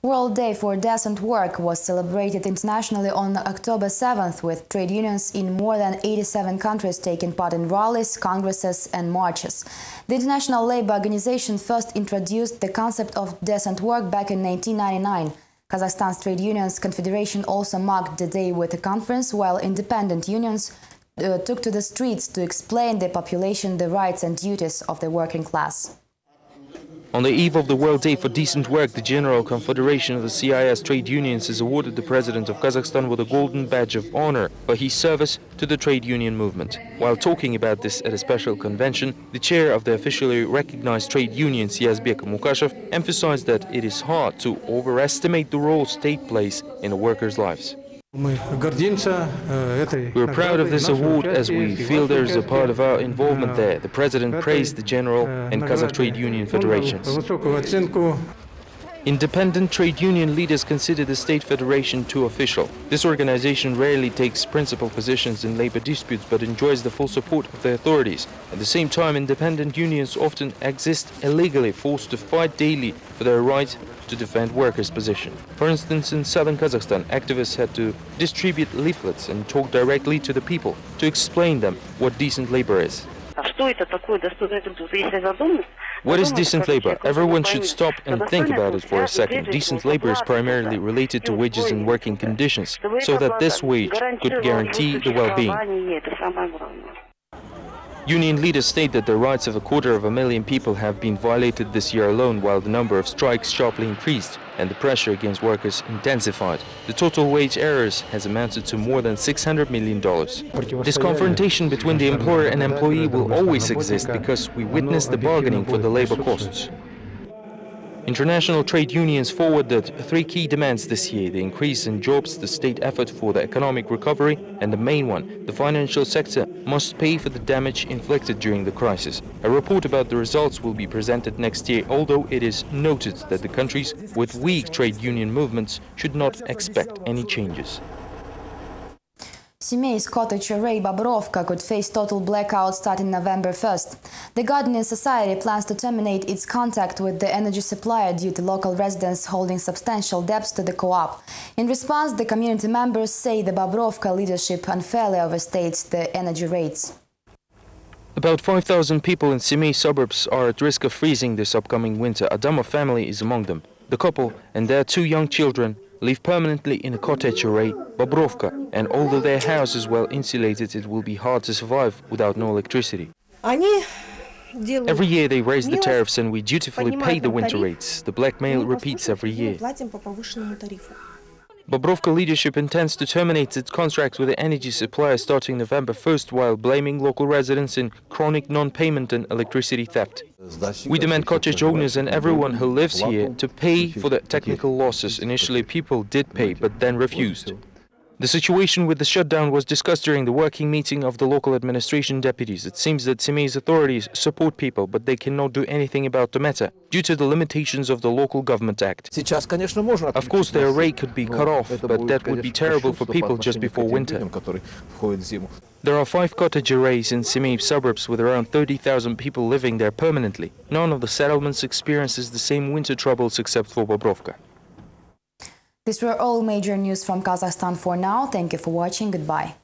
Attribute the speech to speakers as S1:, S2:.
S1: World Day for Decent Work was celebrated internationally on October 7th, with trade unions in more than 87 countries taking part in rallies, congresses and marches. The International Labour Organization first introduced the concept of decent work back in 1999. Kazakhstan's Trade Unions Confederation also marked the day with a conference, while independent unions took to the streets to explain the population the rights and duties of the working class.
S2: On the eve of the World Day for Decent Work, the General Confederation of the CIS Trade Unions has awarded the President of Kazakhstan with a Golden Badge of Honor for his service to the trade union movement. While talking about this at a special convention, the chair of the officially recognized trade union, Siyazbek Mukashev, emphasized that it is hard to overestimate the role state plays in the workers' lives. We are proud of this award as we feel there is a part of our involvement there. The President praised the General and Kazakh Trade Union Federations. Independent trade union leaders consider the State Federation too official. This organization rarely takes principal positions in labor disputes but enjoys the full support of the authorities. At the same time, independent unions often exist illegally, forced to fight daily for their right to defend workers' position. For instance, in southern Kazakhstan, activists had to distribute leaflets and talk directly to the people to explain them what decent labor is. What is decent labor? Everyone should stop and think about it for a second. Decent labor is primarily related to wages and working conditions, so that this wage could guarantee the well-being. Union leaders state that the rights of 250,000 people have been violated this year alone, while the number of strikes sharply increased and the pressure against workers intensified. The total wage errors has amounted to more than $600 million. This confrontation between the employer and employee will always exist because we witness the bargaining for the labor costs. International trade unions forwarded 3 key demands this year: the increase in jobs, the state effort for the economic recovery, and the main one, the financial sector must pay for the damage inflicted during the crisis. A report about the results will be presented next year, although it is noted that the countries with weak trade union movements should not expect any changes.
S1: Semei's cottage array Bobrovka could face total blackout starting November 1st. The Gardening Society plans to terminate its contact with the energy supplier due to local residents holding substantial debts to the co-op. In response, the community members say the Bobrovka leadership unfairly overstates the energy rates.
S2: About 5,000 people in Semei suburbs are at risk of freezing this upcoming winter. Adamov family is among them. The couple and their 2 young children live permanently in a cottage array, Bobrovka, and although their house is well insulated, it will be hard to survive without no electricity. Every year they raise the tariffs and we dutifully pay the winter rates. The blackmail repeats every year. Bobrovka leadership intends to terminate its contract with the energy supplier starting November 1st, while blaming local residents in chronic non-payment and electricity theft. We demand cottage owners and everyone who lives here to pay for the technical losses. Initially people did pay, but then refused. The situation with the shutdown was discussed during the working meeting of the local administration deputies. It seems that Semei's authorities support people, but they cannot do anything about the matter due to the limitations of the Local Government Act. Of course, the array could be cut off, but that would be terrible for people just before winter. There are 5 cottage arrays in Semei suburbs with around 30,000 people living there permanently. None of the settlements experiences the same winter troubles except for Bobrovka.
S1: These were all major news from Kazakhstan for now. Thank you for watching. Goodbye.